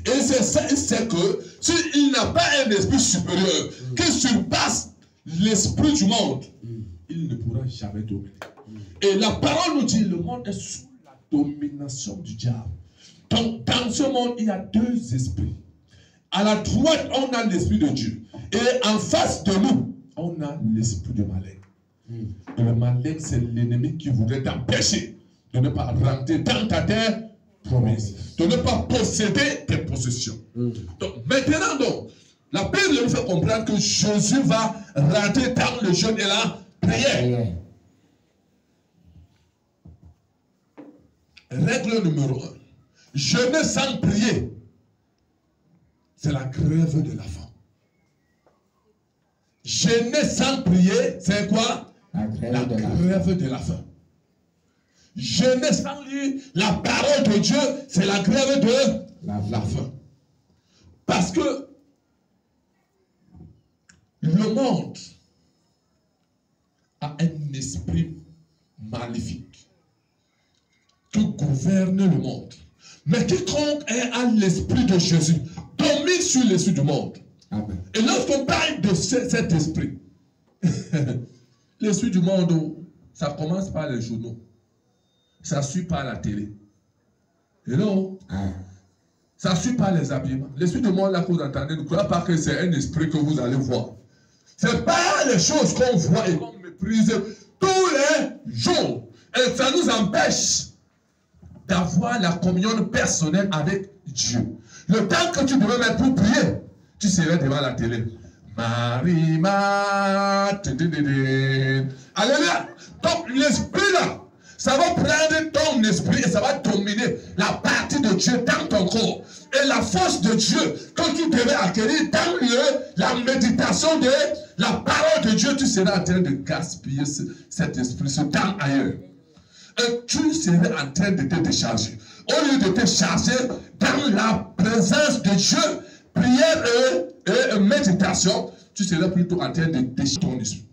Et c'est ça, c'est que s'il n'a pas un esprit supérieur qui surpasse l'esprit du monde, il ne pourra jamais dominer. Et la parole nous dit, le monde est sous la domination du diable. Donc, dans ce monde, il y a deux esprits. À la droite, on a l'esprit de Dieu. Et en face de nous, on a l'esprit de malin. Et le malin, c'est l'ennemi qui voudrait t'empêcher de ne pas rentrer dans ta terre promise, de ne pas posséder tes possessions. Donc, maintenant, donc, la Bible nous fait comprendre que Jésus va rentrer dans le jeûne et la prière. Règle numéro 1. Jeûner sans prier, c'est la grève de la faim. Jeûner sans prier, c'est quoi? La grève de la faim. Jeûner sans lire la parole de Dieu, c'est la grève de la faim. Parce que le monde a un esprit maléfique qui gouverne le monde. Mais quiconque est à l'esprit de Jésus domine sur l'esprit du monde. Amen. Et lorsqu'on parle de cet esprit, l'esprit du monde, ça commence par les journaux. Ça suit par la télé. Hello? Ça suit par les habillements. L'esprit du monde là que vous entendez, ne croyez pas que c'est un esprit que vous allez voir. C'est pas les choses qu'on voit et qu'on méprise tous les jours. Et ça nous empêche d'avoir la communion personnelle avec Dieu. Le temps que tu devais mettre pour prier, tu serais devant la télé. Marima, alléluia. Donc l'esprit là, ça va prendre ton esprit et ça va dominer la partie de Dieu dans ton corps. Et la force de Dieu, quand tu devais acquérir dans la méditation de la parole de Dieu, tu seras en train de gaspiller cet esprit, ce temps ailleurs. Et tu serais en train de te décharger. Au lieu de te charger dans la présence de Dieu, prière et méditation, tu serais plutôt en train de décharger ton esprit.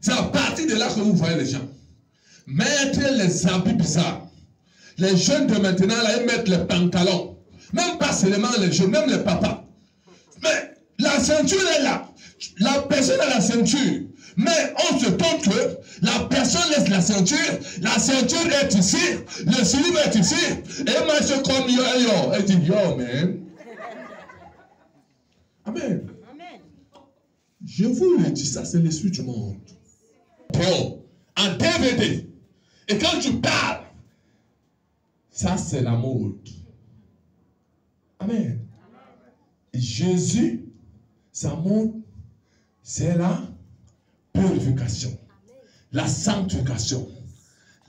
C'est à partir de là que vous voyez les gens mettre les habits bizarres. Les jeunes de maintenant, là, ils mettent les pantalons. Même pas seulement les jeunes, même les papas. Mais la ceinture est là. La personne a la ceinture. Mais on se compte que la personne laisse la ceinture est ici, le slip est ici, et moi je comme yo, et dit yo, man. Amen. Amen. Je vous le dis, ça c'est l'esprit du monde. En DVD. Et quand tu parles, ça c'est la mode. Amen. Et Jésus, sa mode, c'est la purification, la sanctification,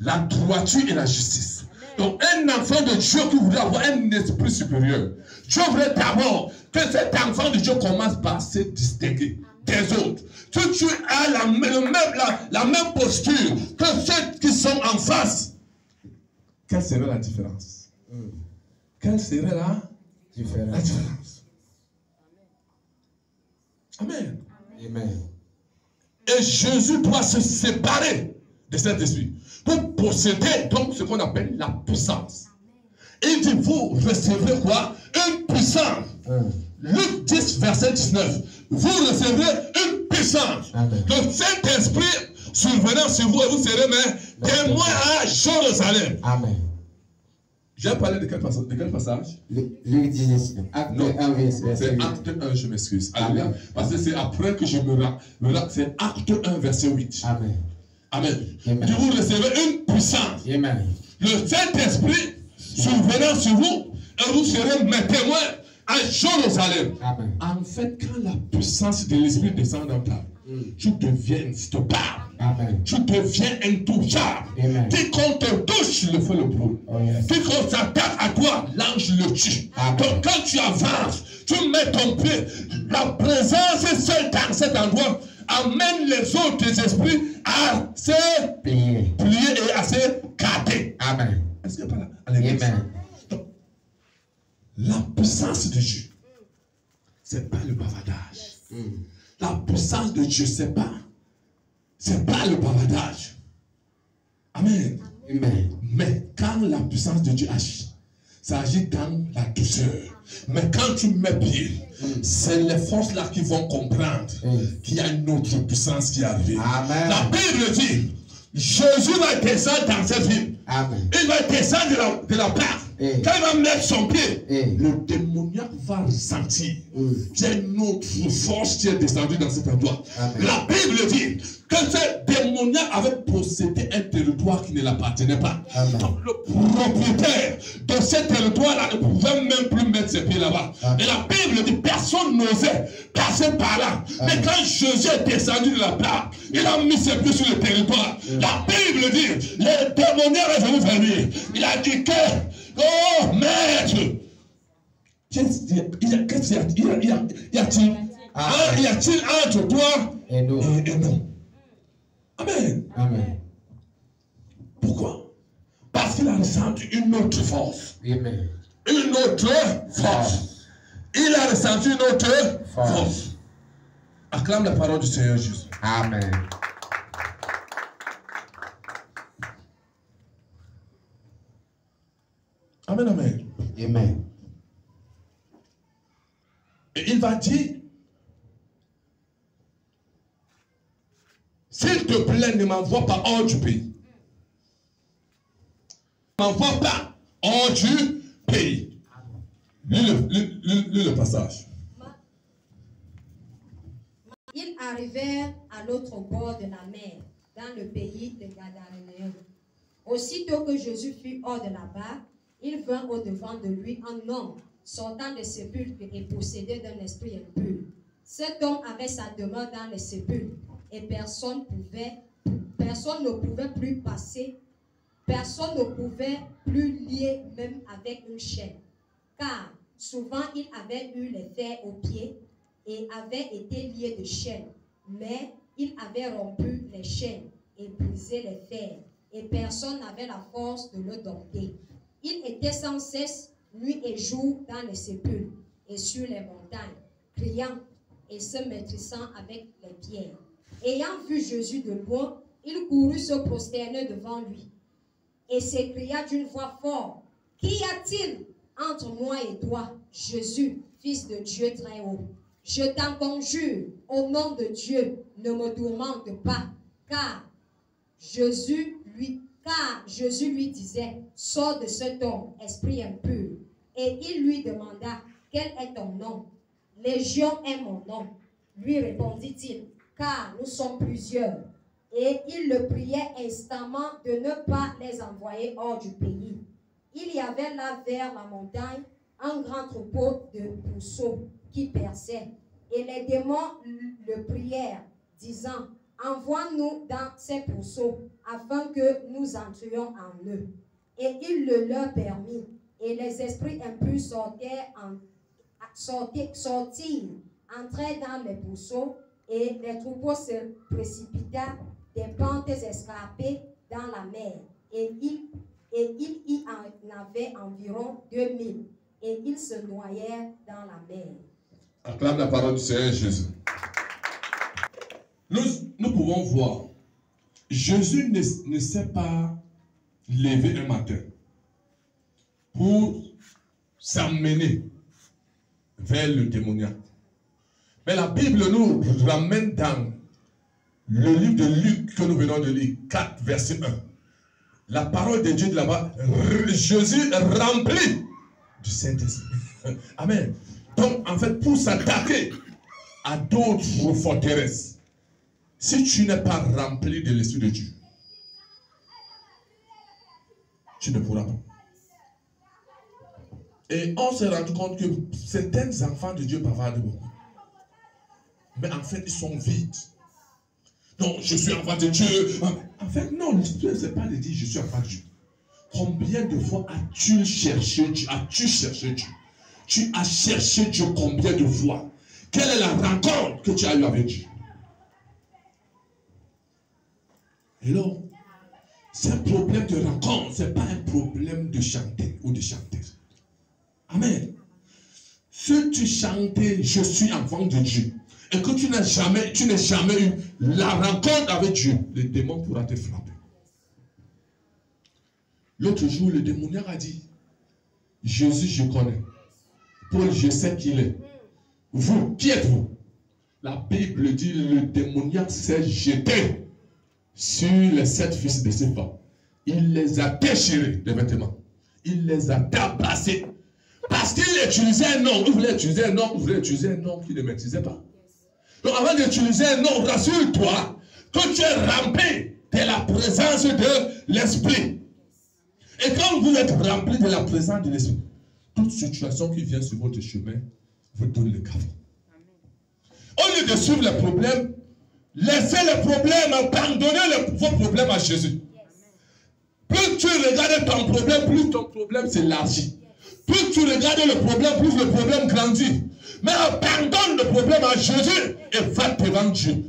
la droiture et la justice. Donc un enfant de Dieu qui voudrait avoir un esprit supérieur, Dieu voudrait d'abord que cet enfant de Dieu commence par se distinguer des autres. Si tu as la même posture que ceux qui sont en face, quelle serait la différence? Quelle serait la différence? Amen. Amen. Et Jésus doit se séparer de cet esprit pour posséder donc ce qu'on appelle la puissance. Il dit, vous recevrez quoi? Une puissance. Luc 10, verset 19. Vous recevrez une puissance. Le Saint-Esprit survenant sur vous et vous serez mes témoins à Jérusalem. Amen. J'ai parlé de quel passage? Luc 10, acte 1, verset 8. C'est acte 1, je m'excuse. Parce que c'est après que je me rends. C'est acte 1, verset 8. Amen. Amen. Amen. Vous recevez une puissance. Amen. Le Saint-Esprit survenant sur vous et vous serez mes témoins à Jérusalem. Amen. En fait, quand la puissance de l'Esprit descend dans ta vie, tu deviens instoppable. Amen. Tu deviens intouchable. Quiconque te touche, le feu le brûle. Oh, yes. Quiconque s'attaque à toi, l'ange le tue. Donc quand tu avances, tu mets ton pied. La présence seule dans cet endroit amène les autres esprits à se plier et à se garder. Amen. Est-ce que pas là? Amen. Donc, la puissance de Dieu, c'est pas le bavardage. La puissance de Dieu, c'est pas le bavardage. Amen. Amen. Mais quand la puissance de Dieu agit, ça agit dans la douceur. Mais quand tu mets pied, c'est les forces là qui vont comprendre qu'il y a une autre puissance qui arrive. Amen. La Bible dit, Jésus va descendre dans cette ville. Amen. Il va descendre de la barque. Quand il va mettre son pied, le démoniaque va ressentir qu'il y a une autre force qui est descendue dans cet endroit. Amen. La Bible dit que ce démoniaque avait possédé un territoire qui ne l'appartenait pas. Donc, le propriétaire de ce territoire-là ne pouvait même plus mettre ses pieds là-bas. Et la Bible dit personne n'osait passer par là. Mais quand Jésus est descendu de la barque, il a mis ses pieds sur le territoire. La Bible dit le démoniaque est venu vers lui. Il a dit que oh, maître! Y a-t-il entre toi et nous? Amen. Amen. Pourquoi? Parce qu'il a ressenti une autre force. Amen. Une autre force. Il a ressenti une autre force. Acclame la parole du Seigneur Jésus. Amen. Amen, amen. Amen. Et il va dire, s'il te plaît, ne m'envoie pas hors du pays. Ne m'envoie pas hors du pays. Lis le passage. Ils arrivèrent à l'autre bord de la mer, dans le pays de Gadarénéens. Aussitôt que Jésus fut hors de la barque, il vint au-devant de lui un homme sortant des sépulcres et possédé d'un esprit impur. Cet homme avait sa demeure dans les sépulcres et personne ne pouvait plus passer, personne ne pouvait plus lier même avec une chaîne. Car souvent il avait eu les fers aux pieds et avait été lié de chaînes, mais il avait rompu les chaînes et brisé les fers et personne n'avait la force de le dompter. Il était sans cesse, nuit et jour, dans les sépulcres et sur les montagnes, criant et se maîtrisant avec les pierres. Ayant vu Jésus de loin, il courut se prosterner devant lui et s'écria d'une voix forte, « Qu'y a-t-il entre moi et toi, Jésus, Fils de Dieu très haut? Je t'en conjure, au nom de Dieu, ne me tourmente pas, car Jésus lui disait, « Sors de cet homme, esprit impur. » Et il lui demanda, « Quel est ton nom? » « Légion est mon nom. » Lui répondit-il, « Car nous sommes plusieurs. » Et il le priait instamment de ne pas les envoyer hors du pays. Il y avait là vers la montagne un grand troupeau de pourceaux qui perçaient. Et les démons le prièrent, disant, « Envoie-nous dans ces pourceaux, afin que nous entrions en eux. » Et il le leur permit. Et les esprits impurs sortirent, entrèrent dans les pourceaux, et les troupeaux se précipitèrent des pentes escarpées dans la mer. Et il y en avait environ 2000, et ils se noyèrent dans la mer. Acclame la parole du Seigneur Jésus. Nous pouvons voir, Jésus ne s'est pas levé un matin pour s'amener vers le démoniaque. Mais la Bible nous ramène dans le livre de Luc que nous venons de lire, 4, verset 1. La parole de Dieu de là-bas, Jésus rempli du Saint-Esprit. Amen. Donc, en fait, pour s'attaquer à d'autres forteresses, si tu n'es pas rempli de l'Esprit de Dieu, tu ne pourras pas. Et on s'est rendu compte que certains enfants de Dieu bavardent beaucoup. Mais en fait, ils sont vides. Non, je suis enfant de Dieu. En fait, non, l'histoire, ce n'est pas de dire je suis enfant de Dieu. Combien de fois as-tu cherché Dieu? Tu as cherché Dieu combien de fois? Quelle est la rencontre que tu as eue avec Dieu? Et là, c'est un problème de rencontre, ce n'est pas un problème de chanter ou de chanter. Amen. Si tu chantais, je suis enfant de Dieu, et que tu n'as jamais eu la rencontre avec Dieu, le démon pourra te frapper. L'autre jour, le démoniaque a dit, Jésus, je connais. Paul, je sais qui il est. Vous, qui êtes-vous? La Bible dit, le démoniaque s'est jeté sur les 7 fils de Sépha. Il les a déchirés, les vêtements. Il les a tabassés. Parce qu'il utilisait un nom. Il voulait utiliser un nom. Il voulait utiliser un nom qu'il ne maîtrisait pas. Donc avant d'utiliser un nom, rassure-toi que tu es rempli de la présence de l'Esprit. Et quand vous êtes rempli de la présence de l'Esprit, toute situation qui vient sur votre chemin vous donne le cadeau. Au lieu de suivre les problèmes, laissez les problèmes, pardonnez vos problèmes à Jésus. Plus tu regardes ton problème, plus ton problème s'élargit. Plus tu regardes le problème, plus le problème grandit. Mais pardonne le problème à Jésus et va devant Dieu.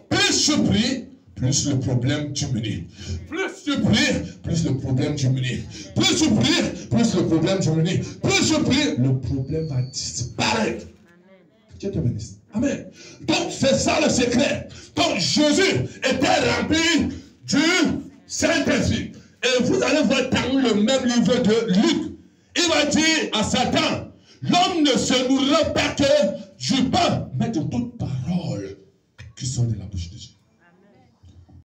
Plus tu pries, plus le problème diminue. Plus tu pries, plus le problème diminue. Plus tu pries, plus le problème diminue. Plus tu pries, le problème va disparaître. Que Dieu te bénisse. Amen. Donc c'est ça le secret. Donc Jésus était rempli du Saint-Esprit. Et vous allez voir dans le même livre de Luc. Il va dire à Satan, l'homme ne se nourrit pas que du pain, mais de toute parole qui sort de la bouche de Dieu.